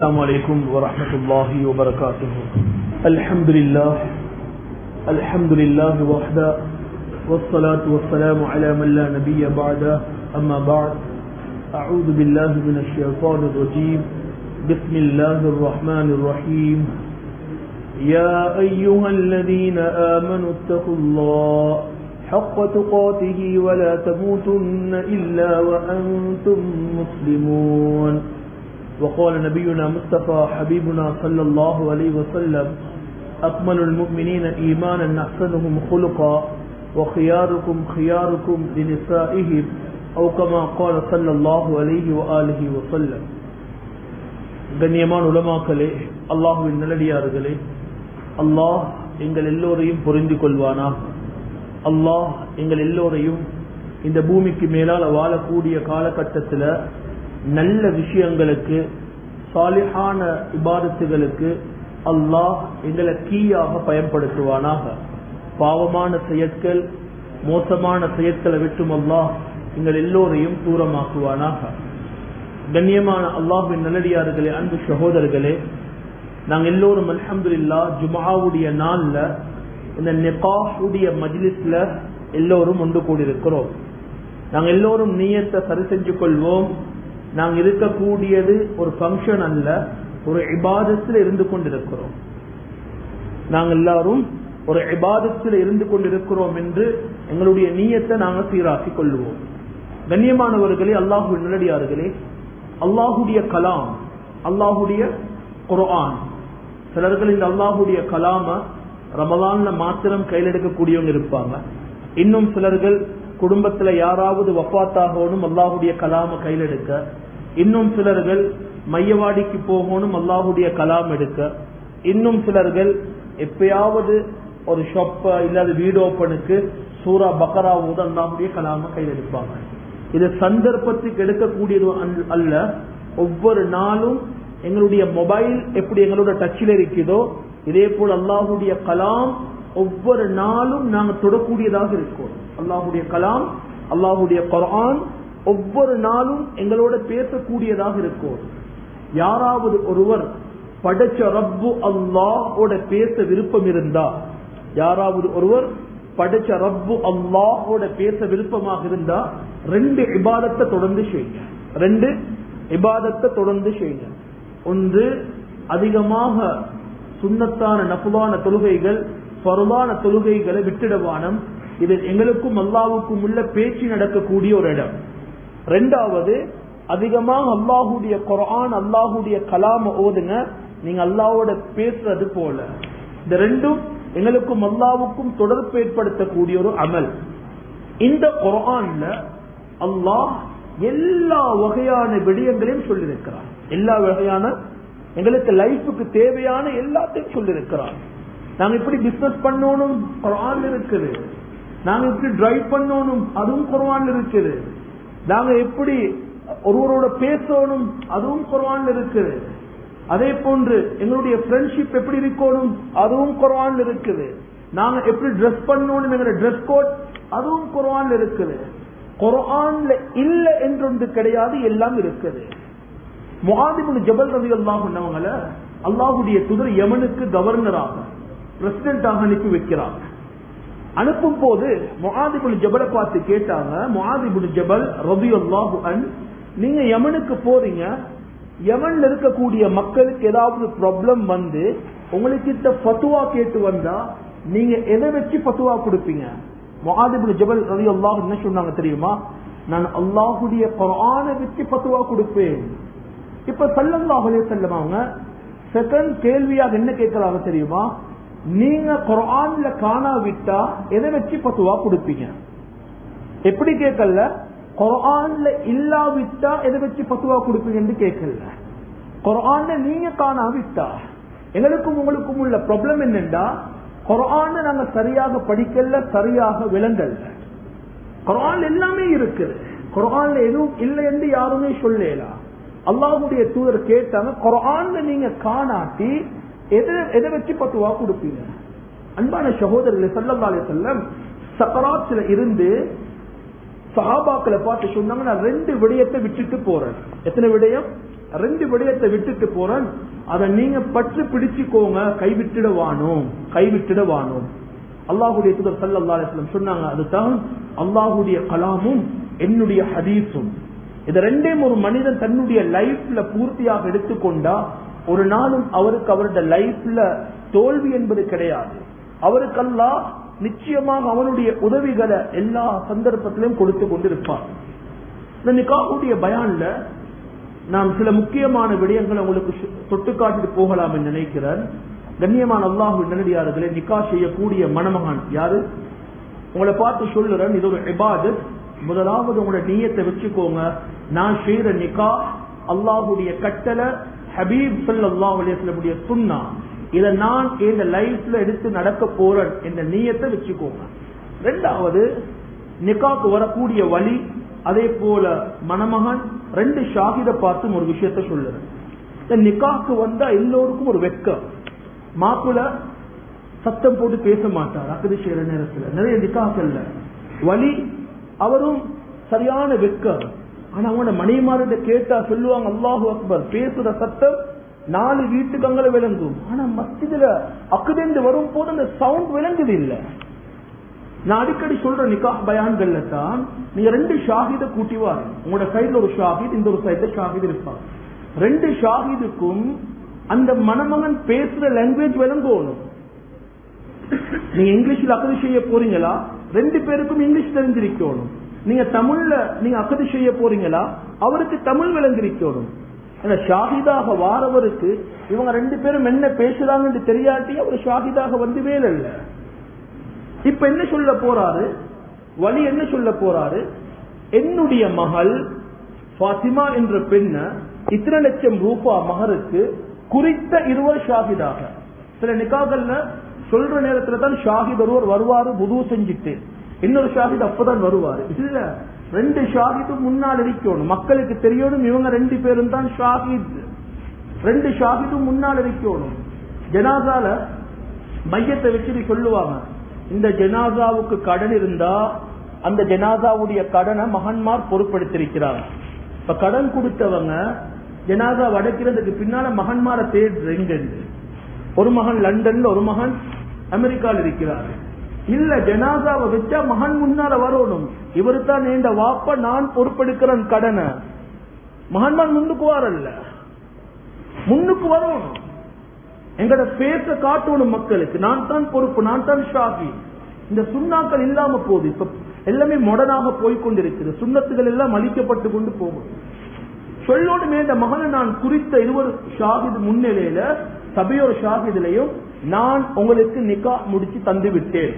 السلام عليكم ورحمة الله وبركاته. الحمد لله وحده والصلاة والسلام على من لا نبي بعده. أما بعد، أعوذ بالله من الشيطان الرجيم. بسم الله الرحمن الرحيم. يا أيها الذين آمنوا اتقوا الله حق تقاته ولا تموتن إلا وأنتم مسلمون. وقال نبينا مصطفى حبيبنا صلى الله عليه وسلم: أكمل المؤمنين إيمانا أحسنهم خلقا وخياركم خياركم لنسائهم أو كما قال صلى الله عليه وآله وسلم. கண்ணியமான உலமாக்களே, அல்லாஹ்வின் நல்லடியார்களே, அல்லாஹ் எங்கள் எல்லோரையும் புரிந்து கொள்வானாக. அல்லாஹ் எங்கள் எல்லோரையும் இந்த பூமிக்கு மேலால் வாழக்கூடிய காலகட்டத்தில் நல்ல விஷயங்களுக்கு, சாலிஹான இபாதத்துகளுக்கு அல்லாஹ் எங்களை கீயாக பயன்படுத்துவானாக. பாவமான செயற்கள், மோசமான செயற்களை விட்டும் அல்லாஹ் எங்கள் எல்லோரையும் தூரமாக்குவானாக. கண்ணியமான அல்லாஹ்வின் நல்லடியார்களே, அன்பு சகோதரர்களே, நாங்கள் எல்லோரும் அல்ஹம்துலில்லாஹ் ஜும்ஆவுடைய நாள்ல இந்த நிகாஹுடைய மஜ்லிஸ்ல எல்லோரும் ஒன்று கூடியிருக்கிறோம். நாங்கள் எல்லோரும் நியத்தை சரி செஞ்சு கொள்வோம். நாங்கள் இருக்கக்கூடியது ஒரு ஃபங்க்ஷன் அல்ல, ஒரு இபாதத்தில் இருந்து கொண்டிருக்கிறோம். நாங்கள் எல்லாரும் ஒரு இபாதத்தில் இருந்து கொண்டிருக்கிறோம் என்று எங்களுடைய நியத்தை நாங்கள் சீராக்கிக் கொள்வோம். கண்ணியமானவர்களே, அல்லாஹ்வின் நல்லடியார்களே, அல்லாஹுடைய கலாம், அல்லாஹுடைய குர்ஆன். சிலர்கள் இந்த அல்லாஹுடைய கலாம ரமலான்ல மாத்திரம் கையில் எடுக்கக்கூடியவங்க இருப்பாங்க. இன்னும் சிலர்கள் குடும்பத்துல யாராவது வஃபாத்தாகணும் அல்லாஹுடைய கலாம கையில் எடுக்க, இன்னும் சிலர்கள் மையவாடிக்கு போகணும் அல்லாஹுடைய கலாம் எடுக்க, இன்னும் சிலர்கள் எப்பயாவது ஒரு ஷாப் இல்லாத வீடு ஓப்பனுக்கு சூரா பக்கராவோடு அல்லாஹுடைய கலாம கையில் எடுப்பாங்க. இது சந்தர்ப்பத்துக்கு எடுக்கக்கூடியது அல்ல. ஒவ்வொரு நாளும் எங்களுடைய மொபைல் எப்படி எங்களோட டச்சில் இருக்குதோ இதே போல் அல்லாஹுடைய கலாம் ஒவ்வொரு நாளும் நாங்கள் தொடக்கூடியதாக இருக்கும். அல்லாஹுடைய கலாம், அல்லாஹுடைய குர்ஆன் ஒவ்வொரு நாளும் எங்களோட பேசக்கூடியதாக இருக்கும். யாராவது ஒருவர் படைச்ச ரப்பு அல்லாஹோட பேச விருப்பம் இருந்தா, யாராவது ஒருவர் படைச்ச ரப்பு அல்லாஹோட பேச விருப்பமாக இருந்தா ரெண்டு இபாதத்தை தொடர்ந்து செய்யுங்க. ஒன்று, அதிகமாக சுன்னத்தான நஃபிலான தொழுகைகள், ஃபர்லான தொழுகைகளை விட்டுடவானம். இது எங்களுக்கும் அல்லாஹ்வுக்கும் உள்ள பேச்சு நடக்கக்கூடிய ஒரு இடம். ரெண்டாவது, அதிகமாக அல்லாஹுடைய குர்ஆன், அல்லாஹுடைய கலாம ஓதுங்க. நீங்க அல்லாஹ்வோட பேசுறது போல. இந்த ரெண்டும் எங்களுக்கும் அல்லாஹ்வுக்கும் தொடர்பு ஏற்படுத்தக்கூடிய ஒரு அமல். இந்த குர்ஆன்ல அல்லாஹ் எல்லா வகையான விடயங்களையும் சொல்லியிருக்கிறார். எல்லா வகையான எங்களுக்கு லைஃபுக்கு தேவையான எல்லாத்தையும் சொல்லியிருக்கிறார். நாங்க இப்படி பிசினஸ் பண்ணணும் குர்ஆன்ல இருக்குது. நாங்க எப்படி டிரைவ் பண்ணணும் அதுவும் குர்ஆன்ல இருக்குது. நாங்க எப்படி ஒருவரோட பேசணும் அதுவும் குர்ஆன்ல இருக்குது. அதே போன்று எங்களுடைய ஃப்ரெண்ட்ஷிப் எப்படி இருக்கணும் அதுவும் குர்ஆன்ல இருக்குது. நாங்க எப்படி ட்ரெஸ் பண்ணணும் எங்களுடைய ட்ரெஸ் கோட் அதுவும் குர்ஆன்ல இருக்குது. குர்ஆன்ல இல்ல என்றொன்று கிடையாது, எல்லாம் இருக்குது. முஆத் இப்னு ஜபல் ரலியல்லாஹு அன்ஹுவங்கள அல்லாஹ்வுடைய தூதர் யமனுக்கு கவர்னராக, பிரசிடென்டாக அனுப்பி வைக்கிறாங்க. அனுப்பும் போது முஆத் இப்னு ஜபலை பார்த்து கேட்டாங்க, முஆத் இப்னு ஜபல் ரலியல்லாஹு அன்ஹு, நீங்க யமனுக்கு போறீங்க, யமன்ல இருக்கக்கூடிய மக்களுக்கு ஏதாவது ப்ராப்ளம் வந்து உங்களுக்கு ஃபத்வா கேட்டு வந்தா நீங்க எதை வச்சு ஃபத்வா கொடுப்பீங்க? முஆத் இப்னு ஜபல் ரலியல்லாஹு அன்ஹு என்ன சொன்னாங்க தெரியுமா? நான் அல்லாஹ்வுடைய குர்ஆனை வச்சு ஃபத்வா கொடுப்பேன். இப்ப ஸல்லல்லாஹு அலைஹி வஸல்லம் அவங்க செகண்ட் கேள்வியாக என்ன கேட்கறாங்க தெரியுமா? நீங்க குர்ஆன்ல காணாவிட்டா எதை வச்சு ஃபத்வா கொடுப்பீங்க? எப்படி கேட்கல, குர்ஆன்ல இல்லாவிட்டா எதை வச்சு ஃபத்வா கொடுப்பீங்கன்னு கேட்கல. குர்ஆன்ல நீங்க காணாவிட்டா, எங்களுக்கும் உங்களுக்கும் உள்ள ப்ராப்ளம் என்னன்னா குர்ஆனை நாங்க சரியாக படிக்கல, சரியாக விளங்கல. குர்ஆன்ல எல்லாமே இருக்குது, குர்ஆன்ல எதுவும் இல்லை என்று யாருமே சொல்லலாம். அல்லாஹ்வுடைய தூதர் கேட்டாங்க, குர்ஆன்ல நீங்க காணாட்டி எதை வச்சு ஃபத்வா கொடுப்பீங்க? அன்பான சகோதரர்களே, ஸல்லல்லாஹு அலைஹி வஸல்லம் சக்கராத்துல இருந்து சஹாபாக்களை பார்த்து சொன்னாங்க, நான் 2 விடயத்தை விட்டுட்டு போறேன். எத்தனை விடயம்? 2 விடயத்தை விட்டுட்டு போறேன், அதை நீங்க பற்று பிடிச்சுக்கோங்க, கைவிட்டுடவானோம். அல்லாஹுடைய தூதர் ஸல்லல்லாஹு அலைஹி வஸல்லம் சொன்னாங்க, அதுதான் அல்லாஹுடைய கலாமும் என்னுடைய ஹதீஸும். இது ரெண்டையும் ஒரு மனிதன் தன்னுடைய லைஃப்ல பூர்த்தியாக எடுத்துக்கொண்டா ஒரு நாளும் அவருக்கு அவருடைய லைஃப்ல தோல்வி என்பது கிடையாது. அவருக்கு அல்லாஹ் நிச்சயமாக அவனுடைய உதவிகளை எல்லா சந்தர்ப்பத்திலும் கொடுத்து கொண்டிருப்பார். இந்த நிக்காஹுடைய பயான்ல நான் சில முக்கியமான விடயங்களை உங்களுக்கு தொட்டு காட்டிட்டு போகலாம் என்று நினைக்கிறேன். கண்ணியமான அல்லாஹ்வின் நல்லடியார்களே, நிக்கா செய்யக்கூடிய மணமகன் யாரு? உங்களை பார்த்து சொல்லுறேன், இது ஒரு இபாதத். முதலாவது உங்களுடைய நியத்தை வச்சுக்கோங்க, நான் செய்யற நிக்கா அல்லாஹுடைய கட்டளை, ஹபீப் ஸல்லல்லாஹு அலைஹி வஸல்லம் சுன்னா, இதை நான் இந்த லைஃப்ல எடுத்து நடக்க போறேன் என்ற நியத்தை வச்சுக்கோங்க. 2வது நிக்காக்கு வரக்கூடிய வழி, அதே போல மணமகன் 2 ஷாஹித பார்த்தும் ஒரு விஷயத்த சொல்லுறேன். இந்த நிக்காக்கு வந்தா எல்லோருக்கும் ஒரு வெக்கம். மாப்பிள்ள சத்தம் போட்டு பேச மாட்டார் அக்கது செய்யற நேரத்துல. நிறைய நிக்காக்கல்ல வழி அவரும் சரியான வெக்கம். ஆனா அவனோட மனைவிமார்கிட்ட கேட்டா சொல்லுவாங்க, அல்லாஹு அக்பர், பேசுற சத்தம் 4 வீட்டுக்கு அங்கே விளங்கும். ஆனா மஸ்ஜிதுல அக்குதென்று வரும் போது அந்த சவுண்ட் விளங்குது இல்ல. நான் அடிக்கடி சொல்ற நிக்காஹ் பயான்கள்ல தான் நீங்க 2 ஷாஹித கூட்டிவாரு. உங்களோட சைட்ல ஒரு ஷாஹித், இந்த ஒரு சைட்ல ஷாஹித் இருப்பாங்க. 2 ஷாஹிதுக்கும் அந்த மணமகன் பேசுற லாங்குவேஜ் விளங்கணும். நீங்க இங்கிலீஷ்ல அக்கது செய்ய போறீங்களா, 2 பேருக்கும் இங்கிலீஷ் தெரிஞ்சிருக்கணும். நீங்க தமிழ்ல நீங்க அக்கது செய்ய போறீங்களா, அவருக்கு தமிழ் விளங்கிருக்கணும். ஷாஹிதாக வாரவருக்கு இவங்க 2 பேரும் என்ன பேசுறாங்கன்னு தெரியாட்டி அவர் ஷாஹிதாக வந்து வேலை இல்ல. இப்ப என்ன சொல்ல போறாரு, வலி என்ன சொல்ல போறாரு, என்னுடைய மகள் ஃபாத்திமா என்ற பெண்ண 2 லட்சம் ரூபாய் மகருக்கு குறித்த 20 ஷாஹிதாக. சில நிக்காகல்ல சொல்ற நேரத்துல தான் ஷாஹித் ஒருவர் வருவாரு புது செஞ்சுட்டு, இன்னொரு ஷாஹித் அப்பதான் வருவாரு. இல்ல, 2 ஷாஹிதும் முன்னால் இருக்கணும். மக்களுக்கு தெரியணும் இவங்க 2 பேரும் தான் ஷாஹித். 2 ஷாஹிதும் முன்னால் இருக்கணும். ஜனாசால மையத்தை வச்சு சொல்லுவாங்க, இந்த ஜனாசாவுக்கு கடன் இருந்தா அந்த ஜனாசாவுடைய கடனை மகன்மார் பொறுப்படுத்திருக்கிறாங்க. இப்ப கடன் கொடுத்தவங்க ஜனாசா அடைக்கிறதுக்கு பின்னால மகன்மார தேடுறீங்க. ஒரு மகன் லண்டன்ல, ஒரு மகன் அமெரிக்கால இருக்கிறாரு. இல்ல, ஜனாசாவை வச்சா மகன் முன்னால வரணும், இவரு தான் இந்த வாப்ப, நான் பொறுப்பெடுக்கிறேன் கடனை. மகன்மான் முன்னுக்கு வரல, முன்னுக்கு வரணும். எங்கட பேச காட்டணும் மக்களுக்கு, நான் தான் பொறுப்பு, நான் தான் ஷாஹி. இந்த சுண்ணாக்கள் இல்லாம போகுது. இப்ப எல்லாமே மாடர்னாக போய்கொண்டிருக்கிறது. சுண்ணத்துகள் எல்லாம் அழிக்கப்பட்டு கொண்டு போகும். சொல்லோடுமே இந்த மகனை நான் குறித்த 20 ஷாஹித் முன்னிலையில சபையோர் ஷாஹிதிலையும் நான் உங்களுக்கு நிக்கா முடிச்சு தந்து விட்டேன்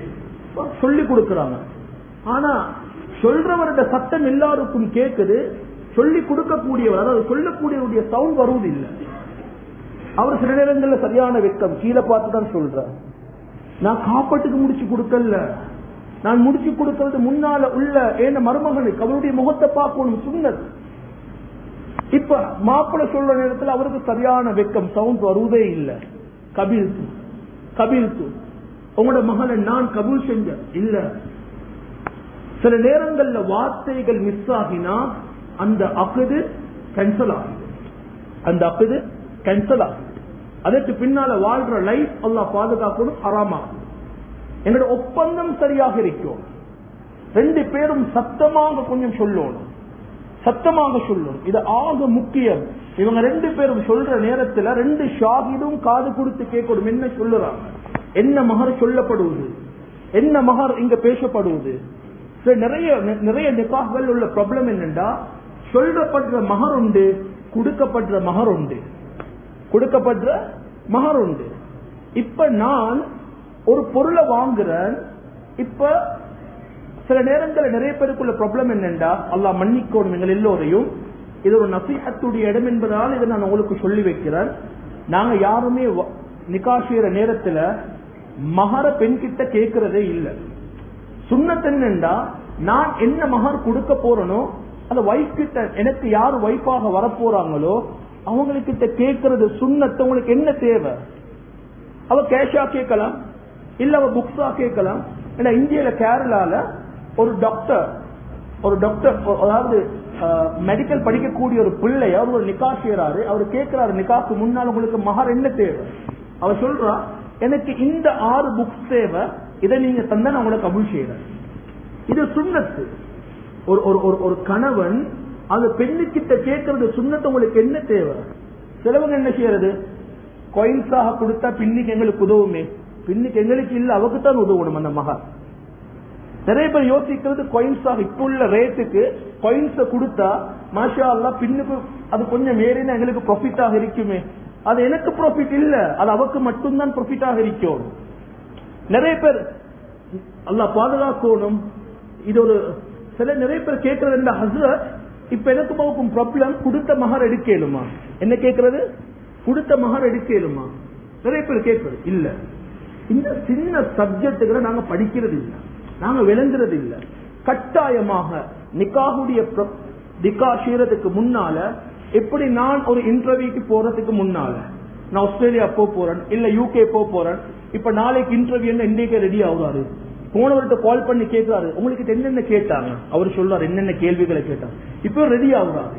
சொல்லி கொடுக்கிறாங்க. ஆனா சொல்றவருடைய சத்தம் எல்லாருக்கும் கேட்குது, சொல்லி கொடுக்கக்கூடியவர், அதாவது சொல்லக்கூடியவருடைய சவுண்ட் வருவது இல்லை. அவர் சில நேரங்கள்ல சரியான வெக்கம், கீழே பார்த்துதான் சொல்ற, நான் காப்பாட்டுக்கு முடிச்சு கொடுக்கல, நான் முடிச்சு கொடுக்கிறது முன்னால உள்ள ஏன மருமகனுக்கு அவருடைய முகத்தை பார்க்கணும், சுன்னத். இப்ப மாப்பிள்ள சொல்ற நேரத்தில் அவருக்கு சரியான வெக்கம், சவுண்ட் வருவதே இல்லை. கபில் உங்களோட மகளை நான் கபூல் செஞ்ச இல்ல. சில நேரங்கள்ல வார்த்தைகள் மிஸ் ஆகினா அந்த அக்குது கேன்சல் ஆகுது, அதற்கு பின்னால வாழ்ற லைஃப் அல்லாஹ் பாதுகாக்கணும், ஹராமாகும். எங்களோட ஒப்பந்தம் சரியாக இருக்கும். 2 பேரும் சத்தமாக கொஞ்சம் சொல்லணும், இது ஆக முக்கியம். இவங்க 2 பேரும் சொல்ற நேரத்தில் 2 ஷாஹிதும் காது கொடுத்து கேட்கணும், என்ன சொல்லுறாங்க, என்ன மகர் சொல்லப்படுவது, என்ன மகர் இங்க பேசப்படுவது. நிறைய நிக்காஹ்கள் உள்ள ப்ராப்ளம் என்னன்னா, சொல்லப்படுற மகர் உண்டு, கொடுக்கப்படுற மகர் உண்டு. இப்ப நான் ஒரு பொருளை வாங்குறேன். இப்ப சில நேரங்களில் நிறைய பேருக்குள்ள ப்ராப்ளம் என்னண்டா, அல்லாஹ் மன்னிக்கணும் எங்கள் எல்லோரையும், இது ஒரு நசீஹத்துடைய இடம் என்பதால் இதை நான் உங்களுக்கு சொல்லி வைக்கிறேன். நாங்க யாருமே நிக்கா செய்யற நேரத்துல மகர பெண் கிட்ட கேட்கறதே இல்லை. சுன்னத் என்னண்டா, நான் என்ன மகர் கொடுக்க போறனோ அந்த வைஃப் கிட்ட, எனக்கு யாரு வைஃபாக வரப்போறாங்களோ அவங்களுக்கு கேட்கறது சுன்னத். உங்களுக்கு என்ன தேவை, அவ கேஷா கேட்கலாம், இல்ல அவ புக்ஸா கேட்கலாம். ஏன்னா இந்தியால கேரளால ஒரு டாக்டர் அதாவது மெடிக்கல் படிக்கக்கூடிய ஒரு பிள்ளை அவர் ஒரு நிக்கா செய்யறாரு. அவர் கேட்கிறாரு, நிக்காக்கு முன்னால் உங்களுக்கு மகர் என்ன தேவை? அவர் சொல்றா, எனக்கு இந்த 6 புக்ஸ் தேவை, இதை நீங்க தந்தா நான் உங்களுக்கு கபூல் செய்யறேன். இது சுன்னத்து. ஒரு கணவன் அது பெண்ணுக்கிட்ட கேட்கறது சுன்னத்து. உங்களுக்கு என்ன தேவை? சிலவங்க என்ன செய்யறது, காயின்ஸாக கொடுத்தா பின்னுக்கு எங்களுக்கு உதவுமே, பின்னுக்கு எங்களுக்கு இல்ல, அவக்குத்தான் உதவணும் அந்த மகர். நிறைய பேர் யோசிக்கிறது காயின்ஸாக இப்ப உள்ள ரேட்டுக்கு காயின்ஸ கொடுத்தா மாஷா அல்லாஹ் பின்னுக்கு அது கொஞ்சம் ஏறினா எங்களுக்கு ப்ராஃபிட்டாக இருக்குமே. அது எனக்கு ப்ராஃபிட் இல்ல, அது அவக்கு மட்டும்தான் ப்ராஃபிட்டாக இருக்கும். நிறைய பேர் அல்லாஹ் பாதுகாக்கணும். இது ஒரு நிறைய பேர் கேட்கறது இல்ல, ஹஸ்ரத் இப்ப எனக்கு போகும் ப்ராப்ளம், கொடுத்த மகர் எடுக்கலுமா? என்ன கேட்கறது, கொடுத்த மகர் எடுக்கலுமா? நிறைய பேர் கேட்கறது இல்ல. இந்த சின்ன சப்ஜெக்டுகளை நாங்க படிக்கிறது இல்லை, நாங்க விளங்குறது இல்லை. கட்டாயமாக நிக்காஹுடைய நிக்கா செய்யறதுக்கு முன்னால, எப்படி நான் ஒரு இன்டர்வியூக்கு போறதுக்கு முன்னால நான் ஆஸ்திரேலியா போறேன் இல்ல யூகே போறேன், இப்ப நாளைக்கு இன்டர்வியூ இன்றைக்கு ரெடி ஆகுறாரு, போனவர்கிட்ட கால் பண்ணி கேட்கிறாரு உங்களுக்கு என்னென்ன கேட்டாங்க, அவர் சொல்றாரு என்னென்ன கேள்விகளை கேட்டாங்க, இப்ப ரெடி ஆகுறாரு.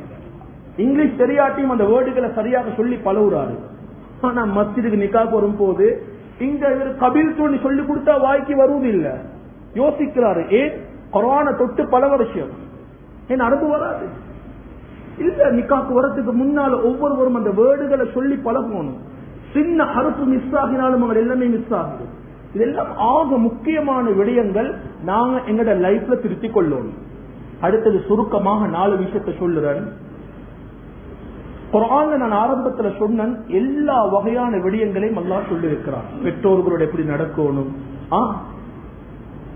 இங்கிலீஷ் தெரியாட்டியும் அந்த வேர்டுகளை சரியாக சொல்லி பழகுறாரு. ஆனா மஸ்ஜிதுக்கு நிக்காஹ் வரும் போது இங்க கபில் தோணி சொல்லி கொடுத்தா வாய்க்கு வருவது இல்ல. யோசிக்கிறாரு, ஏன் குர்ஆனை தொட்டு பல வருஷம் ஏன் அரபு வராது இல்ல. நிக்காக்கு வரத்துக்கு முன்னால ஒவ்வொருவரும் அந்த வேர்டுகளை சொல்லி பழகணும். சின்ன ஹர்ஃப் மிஸ் ஆகினாலும் அவங்க எல்லாமே மிஸ் ஆகுது. இதெல்லாம் ஆக முக்கியமான விடயங்கள் நாங்க எங்கட லைஃப்ல திருத்திக் கொள்ளணும். அடுத்தது சுருக்கமாக 4 விஷயத்தை சொல்லுறேன். குர்ஆன்ல நான் ஆரம்பத்துல சொன்ன எல்லா வகையான விடயங்களையும் அல்லாஹ் சொல்லி இருக்கிறான். பெற்றோர்களோட எப்படி நடக்கணும்,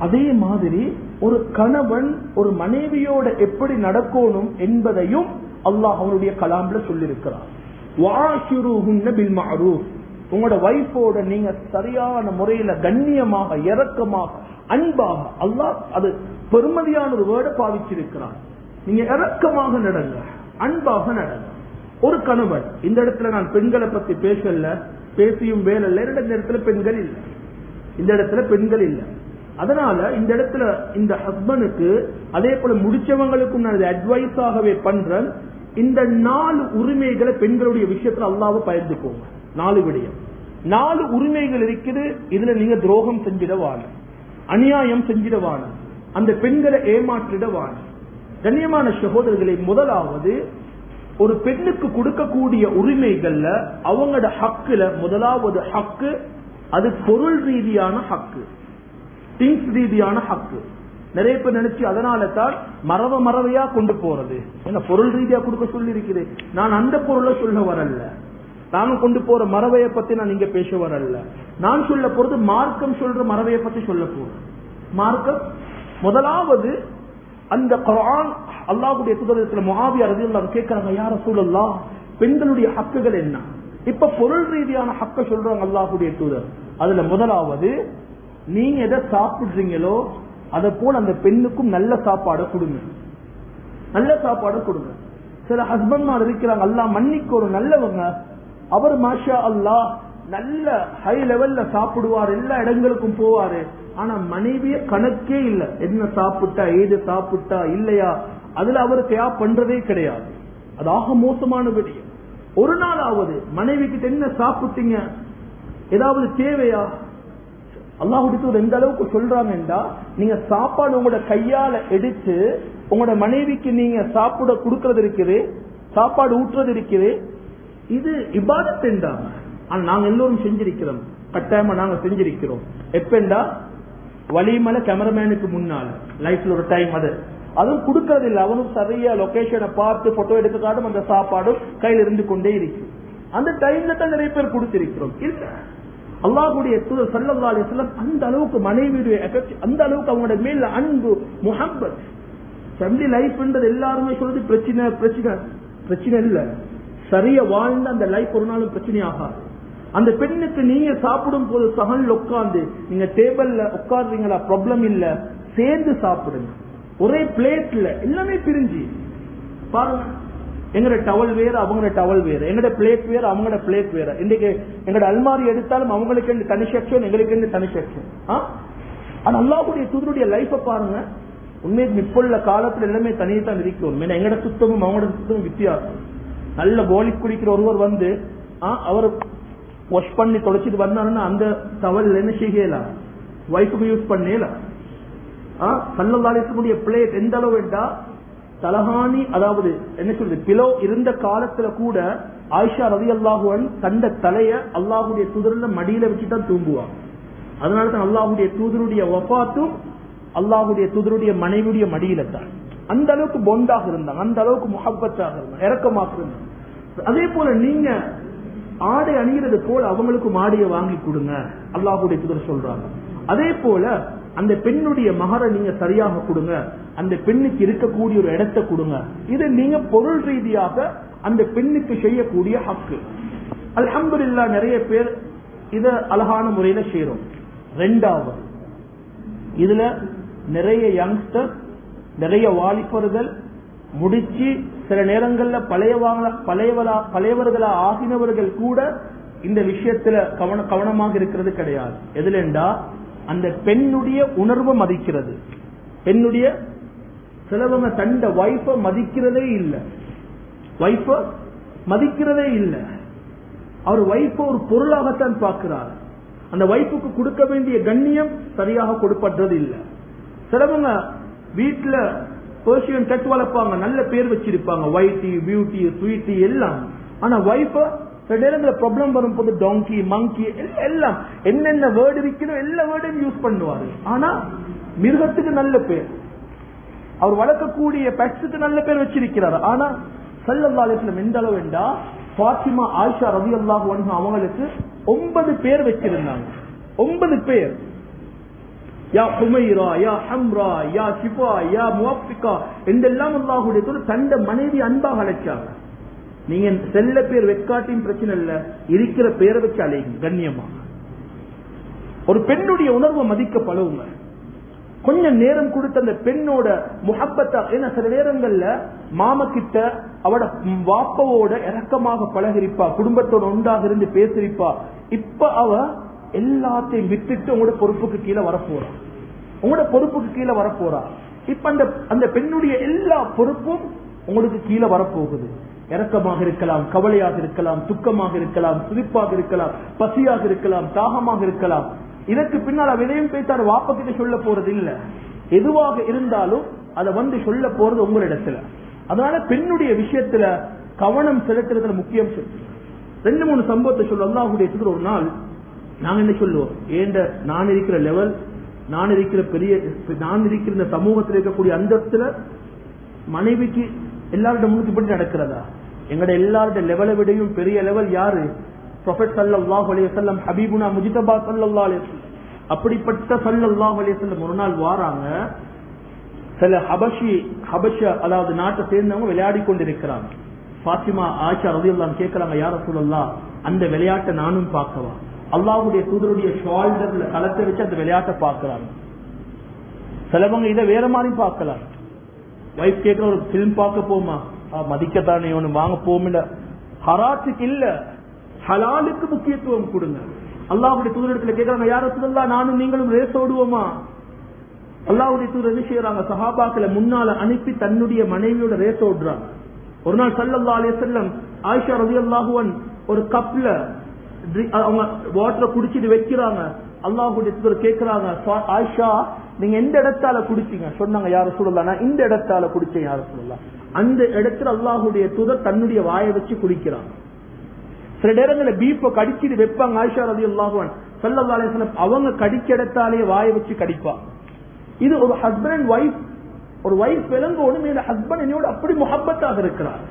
அதே மாதிரி ஒரு கணவன் ஒரு மனைவியோட எப்படி நடக்கணும் என்பதையும் அல்லாஹ் அவனுடைய கலாம்ல சொல்லியிருக்கிறான். வஆஷிருஹுன்ன பில் மஅரூஃப், உங்களோட வைஃபோட நீங்க சரியான முறையில கண்ணியமாக இரக்கமாக அன்பாக, அல்லாஹ் அது பெருமதியான ஒரு வேர்டை பாவிச்சிருக்கிறான். நீங்க இரக்கமாக நடங்க, அன்பாக நடங்க. ஒரு கணவன், இந்த இடத்துல நான் பெண்களை பத்தி பேசல, பேசியும் வேலை, இந்த இடத்துல பெண்கள் இல்லை, இந்த இடத்துல பெண்கள் இல்லை. அதனால இந்த இடத்துல இந்த ஹஸ்பண்டுக்கு அதே போல முடிச்சவங்களுக்கும் நான் அட்வைஸாகவே பண்றேன். இந்த 4 உரிமைகளை பெண்களுடைய விஷயத்துல அல்லாஹ்வை பயந்துக்கோங்க. 4 விடயம், 4 உரிமைகள் இருக்குது. இதுல நீங்க துரோகம் செஞ்சிடவான, அநியாயம் செஞ்சிடவான, அந்த பெண்களை ஏமாற்றிடவான. கண்ணியமான சகோதரர்களை, முதலாவது ஒரு பெண்ணுக்கு கொடுக்கக்கூடிய உரிமைகள்ல அவங்களோட ஹக்குல முதலாவது ஹக்கு அது பொருள் ரீதியான ஹக்கு, திங்ஸ் ரீதியான ஹக்கு. நிறைய பேர் நினைச்சு அதனால தான் மரவையா கொண்டு போறது. என்ன பொருள் ரீதியா கொடுக்க சொல்லி இருக்குது, நான் அந்த பொருளை சொல்ல வரல, நாங்க கொண்டு போற மரவையை பத்தி நான் இங்க பேச வரல. நான் சொல்ல போறது மார்க்கம் சொல்ற மரவையை பத்தி சொல்ல போறேன். மார்க்கம் முதலாவது அந்த குர்ஆன் அல்லாஹ்வுடைய தூதர் முஆவியா ரலியல்லாஹு கேட்கறாங்க, யா ரசூலல்லாஹ் பெண்களுடைய ஹக்குகள் என்ன? இப்ப பொருள் ரீதியான ஹக்க சொல்றாங்க அல்லாஹ்வுடைய தூதர். அதுல முதலாவது, நீங்க எதை சாப்பிடுறீங்களோ அதை போல அந்த பெண்ணுக்கும் நல்ல சாப்பாடு கொடுங்க, நல்ல சாப்பாடு கொடுங்க. சில ஹஸ்பண்ட்மார் இருக்கிறாங்க, அல்லாஹ் மன்னிக்கணும், நல்லவங்க, அவர் மாஷா அல்லாஹ் நல்ல ஹை லெவல்ல சாப்பிடுவார், எல்லா இடங்களுக்கும் போவாரு. ஆனா மனைவிய கணக்கே இல்ல, என்ன சாப்பிட்டா ஏது சாப்பிட்டா இல்லையா, அதுல அவர் கேர் பண்றதே கிடையாது. அதாக மோசமான விடயம். ஒரு நாளாவது மனைவி கிட்ட என்ன சாப்பிட்டீங்க, ஏதாவது தேவையா? அல்லாஹ்வுடைய எந்த அளவுக்கு சொல்றாங்கன்னா, நீங்க சாப்பாடு உங்களோட கையால எடுத்து உங்களோட மனைவிக்கு நீங்க சாப்பிட கொடுக்கறது இருக்குது, சாப்பாடு ஊற்றுறது இருக்குது, இது இபாதத் என்றாங்க. ஆனா நாங்க எல்லோரும் செஞ்சிருக்கிறோம், கட்டாயமா நாங்க செஞ்சிருக்கிறோம். எப்பண்டா வலிமல கேமராமேனுக்கு முன்னால லைஃப்ல ஒரு டைம் அதுவும் கொடுக்கறது இல்லை, அவனும் சரியா லொகேஷனை பார்த்து போட்டோ எடுத்து காட்டும், அந்த சாப்பாடும் கையில இருந்து கொண்டே இருக்கு. அந்த டைம்ல தான் நிறைய பேர் கொடுத்திருக்கிறோம். இல்ல, அல்லாஹ்வுடைய தூதர் ஸல்லல்லாஹு அலைஹி வஸல்லம் அந்த அளவுக்கு மனைவியுடைய எஃபெக்ட், அந்த அளவுக்கு அவங்களோட மேல அன்பு முஹப்பத். ஃபேமிலி லைஃப்ன்றது எல்லாருமே சொல்றது பிரச்சனை பிரச்சனை பிரச்சனை இல்ல, சரியா வாழ்ந்த அந்த லைஃப் ஒரு நாளும் பிரச்சனை ஆகாது. அந்த பெண்ணுக்கு நீங்க சாப்பிடும் போது சகன்ல உட்கார்ந்து நீங்க டேபிள்ல உட்கார்றீங்களா, ப்ராப்ளம் இல்ல, சேர்ந்து சாப்பிடுங்க. ஒரே பிளேட்ல எல்லாமே பிரிஞ்சு பாருங்க. எங்கட டவல் வேற, அவங்களோட டவல் வேற, எங்கட பிளேட் வேற, அவங்களோட பிளேட் வேற. இன்னைக்கு எங்கட அல்மாரி எடுத்தாலும் அவங்களுக்கு தனி செக்ஷன், எங்களுக்கு தனி செக்ஷன். ஆனா அல்லாஹ்வுடைய தூதருடைய லைஃப பாருங்க, உண்மைக்கு இப்ப உள்ள காலத்துல எல்லாமே தனியத்தான் இருக்கணும். ஏன்னா எங்கட சுத்தமும் அவங்களோட சுத்தமும் வித்தியாசம். நல்ல கோலி குடிக்கிற ஒருவர் வந்து அவர் வாஷ் பண்ணி தொலைச்சிட்டு வந்தாருன்னா அந்த டவல் என்ன செய்யலாம், வைஃபுக்கு யூஸ் பண்ணல. ஸல்லல்லாஹு அலைஹி வஸல்லம் பிளேட் எந்த அளவு வேண்டா தலஹானி, அதாவது என்ன சொல்றது, பிலோ இருந்த காலத்துல கூட ஆயிஷா ரலியல்லாஹு அன்ஹா தந்த தலைய அல்லாஹ்வுடைய தூதருடைய மடியில வச்சுதான் தூங்குவாங்க. அதனாலதான் அல்லாஹ்வுடைய தூதருடைய வஃபாத்தும் அல்லாஹ்வுடைய தூதருடைய மனைவியுடைய மடியில தான். அந்த அளவுக்கு பொண்டாக இருந்தாங்க, அந்த அளவுக்கு முஹப்பத்தாக இருந்தாங்க, இரக்கமாக இருந்தாங்க. அதே போல நீங்க ஆடை அணிகிறது போல அவங்களுக்கு ஆடையை வாங்கி கொடுங்க அல்லாஹ்வுடைய தூதர் சொல்றாங்க. அதே போல அந்த பெண்ணுடைய மகரை நீங்க சரியாக கொடுங்க, அந்த பெண்ணுக்கு இருக்கக்கூடிய ஒரு இடத்தை கொடுங்க. இது நீங்க பொருள் ரீதியாக அந்த பெண்ணுக்கு செய்யக்கூடிய ஹக்கு. அல்ஹம்துலில்லாஹ் நிறைய பேர் இத அழகான முறையில செய்யறோம். ரெண்டாவது, இதுல நிறைய யங்ஸ்டர், நிறைய வாலிபர்கள் முடிச்சு சில நேரங்கள்ல பழையவர்களா ஆகினவர்கள் கூட இந்த விஷயத்துல கவனமாக இருக்கிறது கிடையாது. எதுலண்டா அந்த பெண்ணுடைய உணர்வை மதிக்கிறது. பெண்ணுடைய சிலவங்க தண்ட வைஃப மதிக்கிறதே இல்லை, வைஃப மதிக்கிறதே இல்லை. அவர் வைஃப ஒரு பொருளாகத்தான் பார்க்கிறார். அந்த வைஃபுக்கு கொடுக்க வேண்டிய கண்ணியம் சரியாக கொடுப்பது இல்லை. சிலவங்க வீட்டுல பெர்ஷியன் கட் வளர்ப்பாங்க, நல்ல பேர் வச்சிருப்பாங்க, ஒயிட்டி, பியூட்டி, ஸ்வீட்டி எல்லாம். ஆனா வைஃப சில நேரங்களில் ப்ராப்ளம் வரும்போது டாங்கி, மங்கி எல்லாம் என்னென்ன வேர்டு இருக்கிறோ எல்லா வேர்டையும் யூஸ் பண்ணுவாரு. ஆனா மிருகத்துக்கு நல்ல பேர், அவர் வளர்க்கக்கூடிய பெட்ஸுக்கு நல்ல பேர் வச்சிருக்கிறார். ஆனா ஸல்லல்லாஹு அலைஹி வஸல்லம் எந்த அளவு என்றா ஃபாத்திமா ஆயிஷா ரலியல்லாஹு அன்ஹா அவங்களுக்கு 9 பேர் வச்சிருந்தாங்க. 9 பேர். யா ஹுமைரா, யா ஹம்ரா, யா ஷிஃபா, யா முவஃபிகா என்றெல்லாம் அல்லாஹ்வுடைய தூதர் தந்த மனைவி அன்பாக அழைச்சாங்க. நீங்க செல்ல பேர் வெக்காட்டின் பிரச்சனை இல்ல, இருக்கிற பேரை வச்சு அழைங்க கண்ணியமா. ஒரு பெண்ணுடைய உணர்வை மதிக்க பழகுங்க. கொஞ்சம் நேரம் கொடுத்த அந்த பெண்ணோட முஹப்பத்தா, ஏன்னா சில நேரங்கள்ல மாமா கிட்ட அவட வாப்பவோட இறக்கமாக பழகிருப்பா, குடும்பத்தோட ஒன்றாக இருந்து பேசிருப்பா. இப்ப அவ எல்லாத்தையும் விட்டுட்டு உங்களோட பொறுப்புக்கு கீழே வரப்போறா, உங்களோட பொறுப்புக்கு கீழே வரப்போறா. இப்ப அந்த பெண்ணுடைய எல்லா பொறுப்பும் உங்களுக்கு கீழே வரப்போகுது. இரக்கமாக இருக்கலாம், கவலையாக இருக்கலாம், துக்கமாக இருக்கலாம், சிரிப்பாக இருக்கலாம், பசியாக இருக்கலாம், தாகமாக இருக்கலாம். இதற்கு பின்னால் விதையும் பேசார் வாப்ப கிட்ட சொல்ல போறது இல்ல. எதுவாக இருந்தாலும் அதை வந்து சொல்ல போறது உங்களிடத்துல. அதனால பெண்ணுடைய விஷயத்துல கவனம் செலுத்துறதுல முக்கியம். 2-3 சம்பவத்தை சொல்ல அல்லாஹ்வுடைய தூதர் ஒரு நாள் நாங்க என்ன சொல்லுவோம், ஏண்ட நான் இருக்கிற லெவல், நான் இருக்கிற இந்த சமூகத்தில் இருக்கக்கூடிய அந்தஸ்துல மனைவிக்கு எல்லாரோட முன்னுக்கு இப்படி நடக்கிறதா? எங்கட எல்லாரோட லெவலை விடையும் பெரிய லெவல் யாரு? ப்ரொஃபெட் ஸல்லல்லாஹு அலைஹி வஸல்லம், ஹபீபுனா முஜ்தபா ஸல்லல்லாஹு அலைஹி வஸல்லம். அப்படிப்பட்ட ஸல்லல்லாஹு அலைஹி வஸல்லம் ஒரு நாள் வாராங்க. சில ஹபஷ அதாவது நாட்டை சேர்ந்தவங்க விளையாடி கொண்டிருக்கிறாங்க. ஃபாத்திமா ஆயிஷா ரலியல்லாஹு அன்ஹா கேட்கறாங்க, யா ரசூலல்லாஹ் அந்த விளையாட்டை நானும் பார்க்கவா? அல்லாஹ்வுடைய தூதருடைய ஷோல்டர்ல களத்தை வச்சு அந்த விளையாட்டை பார்க்கிறாங்க. சிலவங்க இதை வேற மாதிரி பார்க்கலாம். வைஃப் கேட்கிற ஒரு பிலிம் பார்க்க போமா, மதிக்கத்தானே ஒண்ணு வாங்க போமில்ல. ஹராத்துக்கு இல்ல, ஹலாலுக்கு முக்கியத்துவம் கொடுங்க. அல்லாஹ்வுடைய தூதரிடத்துல கேட்கறாங்க, யா ரசூலல்லாஹ் நானும் நீங்களும் ரேஸ் ஓடுவோமா? அல்லாஹ்வுடைய தூதர் என்ன செய்யறாங்க, சஹாபாக்களை முன்னால அனுப்பி தன்னுடைய மனைவியோட ரேஸ் ஓடுறாங்க. ஒரு நாள் ஸல்லல்லாஹு அலைஹி வஸல்லம் ஆயிஷா ரலியல்லாஹு அன்ஹா ஒரு கப்ல அவங்க வாட்டரை குடிச்சிட்டு வைக்கிறாங்க. அல்லாஹ்வுடைய தூதர் கேட்கிறாங்க, ஆயிஷா நீங்க எந்த இடத்தால குடிச்சீங்க? சொன்னாங்க, யா ரசூலல்லாஹ் நான் இந்த இடத்தால குடிச்சேன் யா ரசூலல்லாஹ். அந்த இடத்துல அல்லாஹ்வுடைய தூதர் தன்னுடைய வாயை வச்சு குடிக்கிறாங்க. சில நேரங்களில் பீப்பை கடிச்சிட்டு வைப்பாங்க ஆயிஷா ரலியல்லாஹு அன்ஹா. ஸல்லல்லாஹு அலைஹி வஸல்லம் அவங்க கடிக்க இடத்தாலே வாயை வச்சு கடிப்பா. இது ஒரு ஹஸ்பண்ட் அண்ட் வைஃப், ஒரு வைஃப் விளங்கோடும் இந்த ஹஸ்பண்ட் என்னோட அப்படி முஹப்பத்தாக இருக்கிறார்.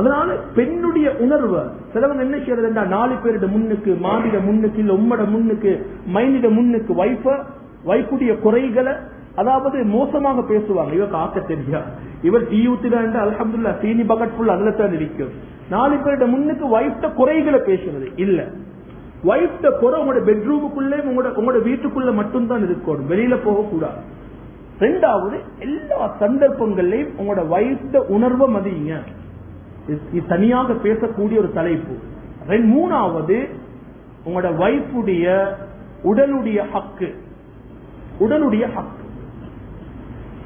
அதனால பெண்ணுடைய உணர்வு சிலவங்க என்ன செய்யறதுன்னா 4 பேருட முன்னுக்கு, மாடிட முன்னுக்கு, இல்ல உம்மட முன்னுக்கு, மைனிட முன்னுக்கு வைஃபுடைய குறைகளை அதாவது மோசமாக பேசுவாங்க. இவருக்கு ஆக்க தெரியா, இவர் டீ ஊத்திதான் அல்ஹம்துலில்லாஹ் சீனி பக்கெட் ஃபுல் அதுல தான் இருக்கும். 4 பேருட முன்னுக்கு வைஃப்ட குறைகளை பேசுறது இல்ல. வைஃப்ட குறை உங்களோட பெட்ரூமுக்குள்ளே உங்களோட வீட்டுக்குள்ள மட்டும்தான் இருக்கணும், வெளியில போக கூடாது. 2வது எல்லா சந்தர்ப்பங்களையும் உங்களோட வைஃப்ட உணர்வை மதியுங்க. இது தனியாக பேசக்கூடிய ஒரு தலைப்பு. 3வது உங்களோட வைஃபுடைய உடலுடைய ஹக்கு.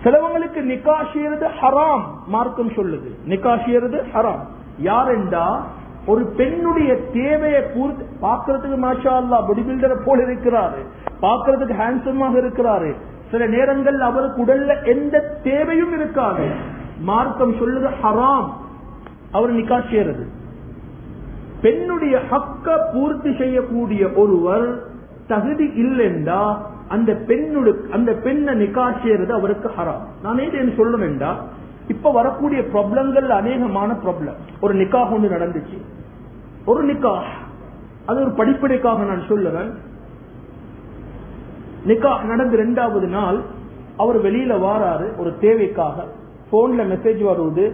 சிலவங்களுக்கு நிக்கா செய்யறது ஹராம், மார்க்கம் சொல்லுது நிக்கா செய்யறது ஹராம். யாரெண்டா ஒரு பெண்ணுடைய தேவையை பூர்த்தி, பார்க்கறதுக்கு மாஷா அல்லாஹ் பாடி பில்டரை போல இருக்கிறாரு, பார்க்கறதுக்கு ஹேண்ட்ஸமாக இருக்கிறாரு, சில நேரங்கள் அவருக்கு உடல்ல எந்த தேவையும் இருக்காது, மார்க்கம் சொல்லுது ஹராம் அவர் நிக்கா செய்யறது. பெண்ணுடைய ஹக்க பூர்த்தி செய்யக்கூடிய ஒருவர் தகுதி இல்லைண்டா அந்த பெண்ணை நிக்கா செய்யறது அவருக்கு ஹராம். நான் என்ன சொல்லணும்டா, இப்ப வரக்கூடிய ப்ராப்ளங்கள் அநேகமான ப்ராப்ளம். ஒரு நிக்காஹ் ஒன்று நடந்துச்சு, ஒரு நிக்காஹ், அது ஒரு படிப்படிக்காக நான் சொல்லுறேன். நிக்காஹ் நடந்து 2வது நாள் அவர் வெளியில வாராரு ஒரு தேவைக்காக, போன்ல மெசேஜ் வருவது,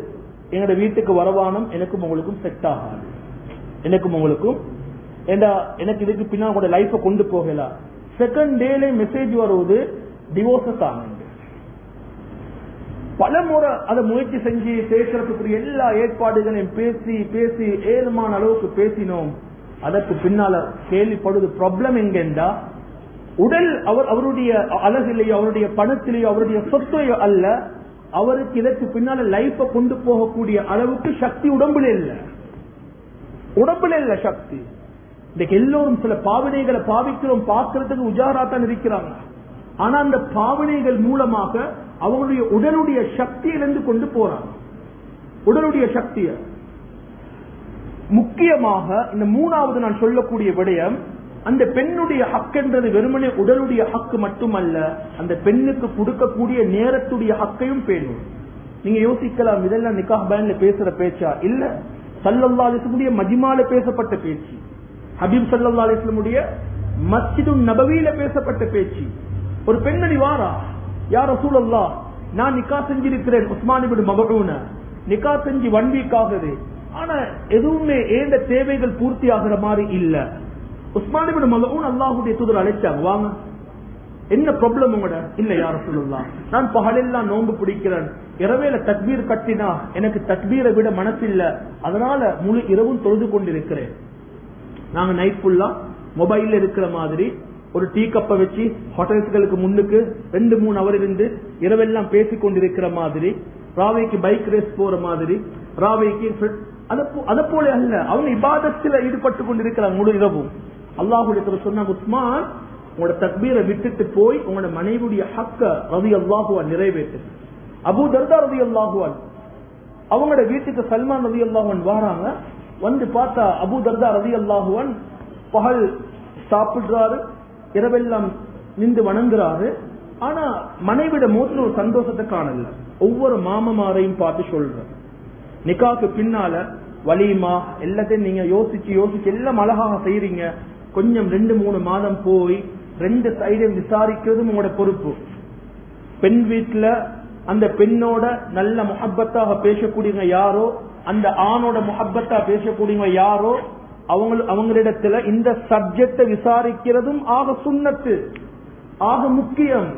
எங்களோட வீட்டுக்கு வரவானம், எனக்கும் உங்களுக்கும் செட் ஆகாது, எனக்கும் உங்களுக்கும் எனக்கு இதுக்கு பின்னால் கூட லைஃப கொண்டு போகலாம். செகண்ட் டேல மெசேஜ் வருவது டிவோர்ஸ் ஆனது. பல முறை அதை முயற்சி செஞ்சு பேசுறதுக்குரிய எல்லா ஏற்பாடுகளையும் பேசி பேசி ஏழுமான அளவுக்கு பேசினோம். அதற்கு பின்னால கேள்விப்படுவது ப்ராப்ளம் எங்கெண்டா, உடல் அவருடைய அழகிலேயோ அவருடைய பணத்திலேயோ அவருடைய சொத்தையோ அல்ல, அவருக்கு இதற்கு பின்னால லைஃப கொண்டு போகக்கூடிய அளவுக்கு சக்தி உடம்புல இல்ல சக்தி. இன்னைக்கு எல்லோரும் சில பாவனைகளை பாவிக்கிறோம், பார்க்கறதுக்கு உஜாராத்தான் இருக்கிறாங்க. ஆனா அந்த பாவனைகள் மூலமாக அவங்களுடைய உடலுடைய சக்தியிலிருந்து கொண்டு போறாங்க, உடலுடைய சக்தியை. முக்கியமாக இந்த 3வது நான் சொல்லக்கூடிய விடயம், அந்த பெண்ணுடைய ஹக்குன்றது வெறுமனே உடலுடைய ஹக்கு மட்டுமல்ல, அந்த பெண்ணுக்கு கொடுக்கக்கூடிய நேரத்துடைய ஹக்கையும் பேணும். நீங்க யோசிக்கலாம், இதெல்லாம் நிக்காஹ் பயான்ல பேசுற பேச்சா? இல்ல, ஸல்லல்லாஹு அலைஹி வஸல்லம் மஜ்மால பேசப்பட்ட பேச்சு, ஹபீப் ஸல்லல்லாஹு அலைஹி வஸல்லம் மஸ்ஜிதுன் நபவியில பேசப்பட்ட பேச்சு. ஒரு பெண்மணி வாரா, யா ரசூலல்லாஹ், நான் நிக்கா செஞ்சிருக்கிறேன் உஸ்மான் இப்னு மஃஊன, நிக்கா செஞ்சு 1 வீக் ஆகுது, ஆனா எதுவுமே ஏந்த தேவைகள் பூர்த்தி ஆகிற மாதிரி இல்ல. உஸ்மான் இப்னு மஃஊன் அல்லாஹ்வுடைய தூதர் அழைச்சாங்க, வாங்க என்ன ப்ராப்ளம் உங்களோட? இல்ல யா ரசூலுல்லாஹ், நான் பகலெல்லாம் நோன்பு பிடிக்கிறேன், இரவேல தக்பீர் கட்டினா எனக்கு தக்பீரை விட மனசில்ல, அதனால முழு இரவும் தொழுது கொண்டிருக்கிறேன். நாங்க நைட் ஃபுல்லா மொபைல்ல இருக்கிற மாதிரி ஒரு டீ கப்பை வச்சு ஹோட்டல்ஸ்களுக்கு முன்னுக்கு 2-3 அவர் இருந்து இரவெல்லாம் பேசிக் கொண்டிருக்கிற மாதிரி, ராவைக்கு பைக் ரேஸ் போற மாதிரி, ராவைக்கு அதை போல அல்ல, அவங்க இபாதத்தில் ஈடுபட்டு கொண்டிருக்கிறாங்க முழு இரவும். அல்லாஹ்வுடைய சொன்னாங்க, உஸ்மான் உங்களோட தக்பீரை விட்டுட்டு போய் உங்களோட மனைவியுடைய ஹக்க ரலியல்லாஹு அன்ஹு நிறைவேற்று. அபூ தர்தா ரலியல்லாஹு அன்ஹு அவங்களோட வீட்டுக்கு சல்மான் ரலியல்லாஹு அன்ஹு வராங்க. வந்து பார்த்தா அபூ தர்தா ரலியல்லாஹு அன்ஹு பகல் சாப்பிடுறாரு, இரவெல்லாம் நின்று வணங்குறாரு. ஆனா மனைவிட மூத்துல ஒரு சந்தோஷத்தை காணல. ஒவ்வொரு மாமமாரையும் பார்த்து சொல்ற, நிக்காக்கு பின்னால வலிமா எல்லாத்தையும் நீங்க யோசிச்சு எல்லாம் அழகாக செய்யறீங்க, கொஞ்சம் 2-3 மாதம் போய் 2 சைடையும் விசாரிக்கிறதும் உங்களோட பொறுப்பு. பெண் வீட்டுல அந்த பெண்ணோட நல்ல முஹப்பத்தாக பேசக்கூடியவங்க யாரோ, அந்த ஆணோட முஹப்பத்தா பேசக்கூடியவங்க யாரோ, அவங்களிடத்துல இந்த சப்ஜெக்ட விசாரிக்கிறதும் ஆக சுன்னத்து, ஆக முக்கியம்,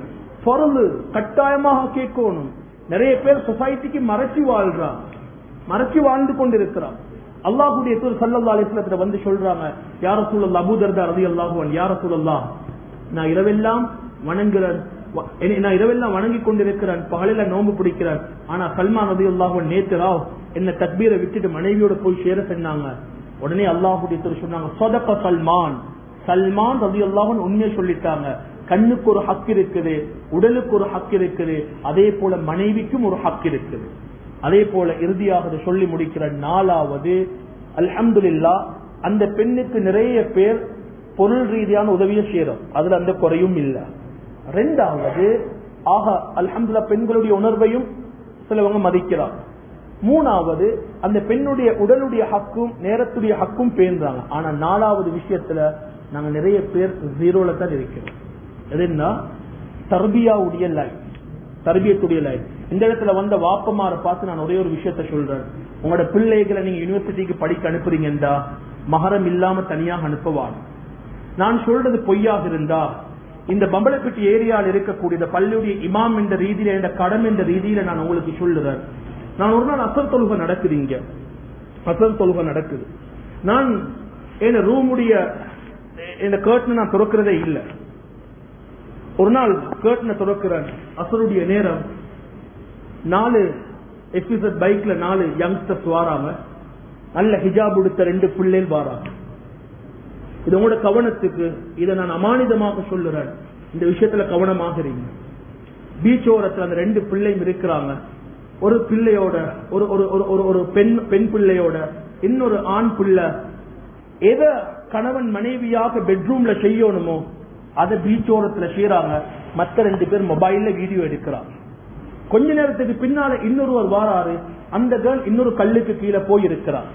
பொருள் கட்டாயமாக கேட்கணும். நிறைய பேர் சொசைட்டிக்கு மறைச்சு வாழ்ந்து கொண்டிருக்கிறான். அல்லாஹ்வுடைய தூதர் ஸல்லல்லாஹு அலைஹி வஸல்லம் வந்து சொல்றாங்க, யா ரசூலல்லாஹ், அபூ தர்தா ரலியல்லாஹு அன்ஹு, யா ரசூலல்லாஹ், நான் இரவெல்லாம் வணங்கி கொண்டிருக்கிறேன், பகலில நோன்பு பிடிக்கிறேன், ஆனா சல்மான் ரலியல்லாஹு அன்ஹு நேத்து என்ன தக்பீரை விட்டுட்டு மனைவியோட போய் சேர சொன்னாங்க. உடனே அல்லாஹ்வுடைய தூதர் சொன்னாங்க, ஸதக சல்மான் ரலியல்லாஹு அன்ஹு உண்மையை சொல்லிட்டாங்க. கண்ணுக்கு ஒரு ஹக் இருக்குது, உடலுக்கு ஒரு ஹக் இருக்குது, அதே போல மனைவிக்கும் ஒரு ஹக் இருக்குது. அதே போல இறுதியாக சொல்லி முடிக்கிற 4வது, அல்ஹம்துலில்லாஹ், அந்த பெண்ணுக்கு நிறைய பேர் பொருள் ரீதியான உதவியை செய்யறோம், அதுல அந்த குறையும் இல்ல. 2வது, ஆக அல்ஹம்துலில்லாஹ் பெண்களுடைய உணர்வையும் சிலவங்க மதிக்கிறாங்க. 3வது, அந்த பெண்ணுடைய உடலுடைய ஹக்கும் நேரத்துடைய ஹக்கும் பேணுறாங்க. ஆனா 4வது விஷயத்துல நாங்க நிறைய பேர் 0ல தான் இருக்கிறோம். எதுன்னா தர்பியாவுடைய லைஃப், தர்பியத்துடைய லைஃப். இந்த இடத்துல வந்த வாப்பமாரை பார்த்து நான் ஒரே ஒரு விஷயத்த சொல்றேன், உங்களோட பிள்ளைகளை நீங்க யூனிவர்சிட்டிக்கு படிக்க அனுப்புறீங்கடா, மஹரம் இல்லாம தனியாக அனுப்புவான். நான் சொல்றது பொய்யாக இருந்தா, இந்த பம்பளப்பட்டி ஏரியாவில் இருக்கக்கூடிய இந்த பள்ளியுடைய இமாம் என்ற ரீதியில, இந்த கடமை என்ற ரீதியில நான் உங்களுக்கு சொல்லுறேன். நான் ஒரு நாள் அசர் தொழுகை நடக்குதுங்க, அசர் தொழுகை நடக்குது. நான் என் ரூமுடைய இந்த கர்ட்டனை நான் திறக்கிறதே இல்லை. ஒரு நாள் கர்ட்டனை திறக்கிறேன், அசருடைய நேரம். 4 எஃபிசட் பைக்ல 4 யங்ஸ்டர்ஸ் வாராங்க. நல்ல ஹிஜாப் உடுத்த 2 பிள்ளைகள் வாராங்க. இது உங்களோட கவனத்துக்கு, இதை நான் அமானிதமாக சொல்லுறேன், இந்த விஷயத்துல கவனமாக இருங்க. பீச் ஓரத்தில் அந்த 2 பிள்ளையும் இருக்கிறாங்க. ஒரு பிள்ளையோட ஒரு பெண் பிள்ளையோட இன்னொரு ஆண் பிள்ளை எதை கணவன் மனைவியாக பெட்ரூம்ல செய்யணுமோ அதை பீச் ஓரத்துல செய்யறாங்க. மற்ற 2 பேர் மொபைல்ல வீடியோ எடுக்கிறாங்க. கொஞ்ச நேரத்துக்கு பின்னால இன்னொருவர் வாராரு. அந்த கேர்ள் இன்னொரு கல்லுக்கு கீழே போய் இருக்கிறார்.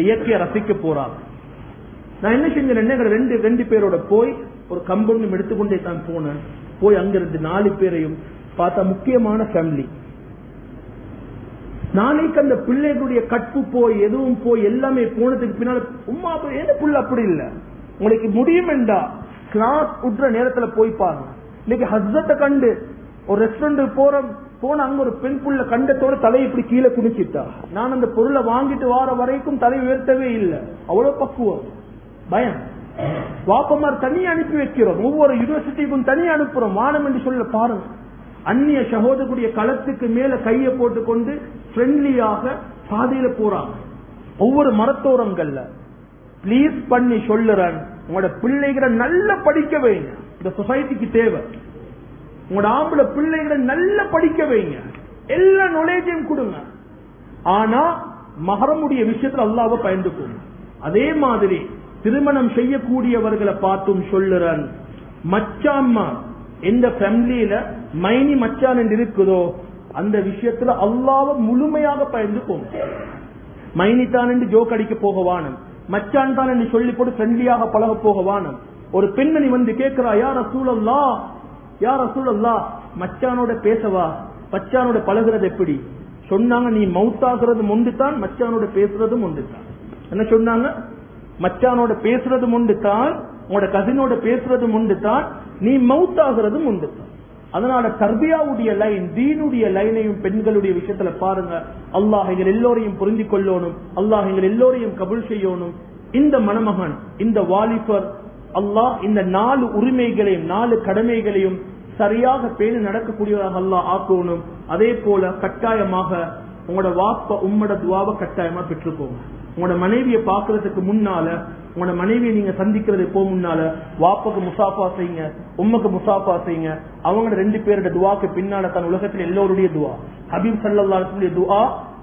இயற்கையை ரசிக்க போறாங்க. நான் என்ன செஞ்சேன், 2 பேரோட போய் ஒரு கம்பௌண்ட் எடுத்துக்கொண்டே தான் போனேன். போய் அங்கிருந்து 4 பேரையும் பார்த்தா முக்கியமான ஃபேமிலி. நாளைக்கு அந்த பிள்ளைகளுடைய கற்பு போய் எதுவும் போய் எல்லாமே போனதுக்கு பின்னால உமா என்ன புள்ள அப்படி இல்ல, உங்களுக்கு முடியும் என்றா கிளாஸ் விடுற நேரத்துல போய் பாருங்க. இன்னைக்கு ஹஸ்பண்ட கண்டு ஒரு ரெஸ்டாரண்ட் போன அங்க ஒரு பெண் புள்ள கண்டத்தோட தலையை இப்படி கீழே குடிச்சிட்டா. நான் அந்த பொருளை வாங்கிட்டு வார வரைக்கும் தலை உயர்த்தவே இல்லை. அவ்வளவு பக்குவம், பயம். வாப்பமார் தனியா அனுப்பி வைக்கிறோம், ஒவ்வொரு யூனிவர்சிட்டிக்கும் தனியா அனுப்புறோம். வானம் என்று சொல்ல பாருங்க. அந்நிய சகோதரக்கூடிய களத்துக்கு மேல கையை போட்டுக்கொண்டு ஃப்ரெண்ட்லியாக பாதையில போறாங்க. ஒவ்வொரு மரத்தோரங்கள்ல பிளீஸ் பண்ணி சொல்லுறேன், உங்களோட பிள்ளைகளை நல்லா படிக்க வைங்க. இந்த சொசைட்டிக்கு தேவை. உங்களோட ஆம்பளை பிள்ளைகளை நல்லா படிக்க வைங்க, எல்லா நாலேஜையும் கொடுங்க. ஆனா மஹரமுடைய விஷயத்துல அல்லாஹ்வை பயந்துக்கோங்க. அதே மாதிரி திருமணம் செய்யக்கூடியவர்களை பார்த்தும் சொல்லுறேன், மச்சாம்மா எந்த ஃபேமிலியில மைனி மச்சான் என்று இருக்குதோ அந்த விஷயத்துல அல்லாஹ்வை முழுமையாக பயந்துக்கோங்க. மைனி தான் என்று ஜோக் அடிக்க போகவானும், மச்சான் தான் என்று சொல்லி போட்டு ஃப்ரெண்ட்லியாக பழக போகவானும். ஒரு பெண்மணி வந்து கேட்கிறா, யார் ரசூலல்லாஹ், யார் ரசூலல்லாஹ், மச்சானோட பேசவா, மச்சானோட பழகிறது எப்படி? சொன்னாங்க, நீ மவுத்தாகிறது முண்டுத்தான், மச்சானோட பேசுறதும் முண்டுத்தான். என்ன சொன்னாங்க? மச்சானோட பேசுறதும் முண்டுத்தான், உங்களோட கசினோட பேசுறதும் முண்டுத்தான், நீ மவுத்தாகிறதும் முண்டுத்தான். அதனால தர்பியாவுடைய லைன், தீனுடைய லைனையும் பெண்களுடைய விஷயத்துல பாருங்க. அல்லாஹ் எங்கள் எல்லோரையும் புரிந்து கொள்ளணும், அல்லாஹ் எங்கள் எல்லோரையும் கபூல் செய்யணும். இந்த மணமகன், இந்த வாலிபர் அல்லாஹ் இந்த 4 உரிமைகளையும் 4 கடமைகளையும் சரியாக பேணி நடக்கக்கூடியவராக அல்லாஹ் ஆக்கணும். அதே போல கட்டாயமாக உங்களோட வாப்ப உம்மோட துவாவை கட்டாயமா பெற்றுக்கோங்க. உங்களோட மனைவியை பாக்குறதுக்கு முன்னால, உங்களோட மனைவியை நீங்க சந்திக்கிறது போ முன்னால வாப்புக்கு முசாஃபா செய்யுங்க, உம்மக்கு முசாஃபா செய்யுங்க. அவங்க 2 பேரோட துவாக்கு பின்னால தன் உலகத்தில் எல்லோருடைய துவா, ஹபீப் ஸல்லல்லாஹு அலைஹி வஸல்லம் துவா,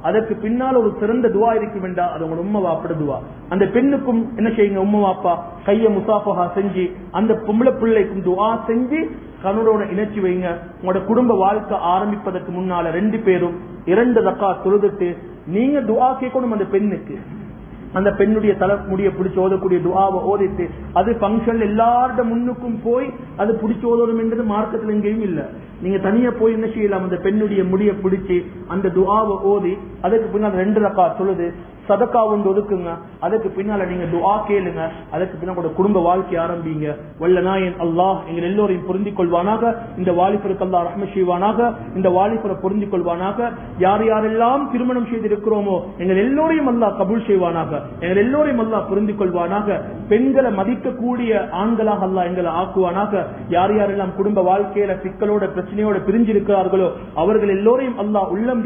அதற்கு பின்னால் ஒரு சிறந்த துவா இருக்கு வேண்டாம், அது உங்களோட உம்ம வாப்பட துவா. அந்த பெண்ணுக்கும் என்ன செய்யுங்க, உம்ம வாப்பா கைய முசாஃபஹா செஞ்சு அந்த பொம்பளை பிள்ளைக்கும் துவா செஞ்சு கணவரோட இணைச்சி வைங்க. உங்களோட குடும்ப வாழ்க்கை ஆரம்பிப்பதற்கு முன்னால 2 பேரும் 2 ரக்காத் தொழுதுட்டு நீங்க துவா கேட்கணும். அந்த பெண்ணுக்கு, அந்த பெண்ணுடைய தலை முடிய பிடிச்சு ஓதக்கூடிய துவாவை ஓதிட்டு, அது பங்கன்ல எல்லாரோட முன்னுக்கும் போய் அது பிடிச்சு ஓதணும் என்றது மார்க்கத்தில் எங்கேயும் இல்ல. நீங்க தனியா போய் என்ன செய்யலாம், அந்த பெண்ணுடைய முடிய பிடிச்சு அந்த துவாவை ஓதி அதுக்கு பின்னால் 2 ரக்காத் தொழுது சதக்கா ஒன்று ஒதுக்குங்க. அதுக்கு பின்னால நீங்க துஆ கேளுங்க. அதுக்கு பின்னால குடும்ப வாழ்க்கை ஆரம்பிங்க. வல்ல நாயன் அல்லாஹ் எங்கள் எல்லோரையும் பொருந்தி கொள்வானாக. இந்த வாலிபருக்கு அல்லாஹ் ரஹ்மத் செய்வானாக. இந்த வாலிபரை பொருந்தி கொள்வானாக. யார் யாரெல்லாம் திருமணம் செய்திருக்கிறோமோ எங்கள் எல்லோரையும் அல்லாஹ் கபூல் செய்வானாக. எங்கள் எல்லோரையும் அல்லாஹ் பொருந்தி கொள்வானாக. பெண்களை மதிக்கக்கூடிய ஆண்களாக அல்லாஹ் எங்களை ஆக்குவானாக. யார் யாரெல்லாம் குடும்ப வாழ்க்கையில சிக்கலோட பிரச்சனையோட பிரிஞ்சிருக்கிறார்களோ அவர்கள் எல்லோரையும் அல்லாஹ் உள்ளம்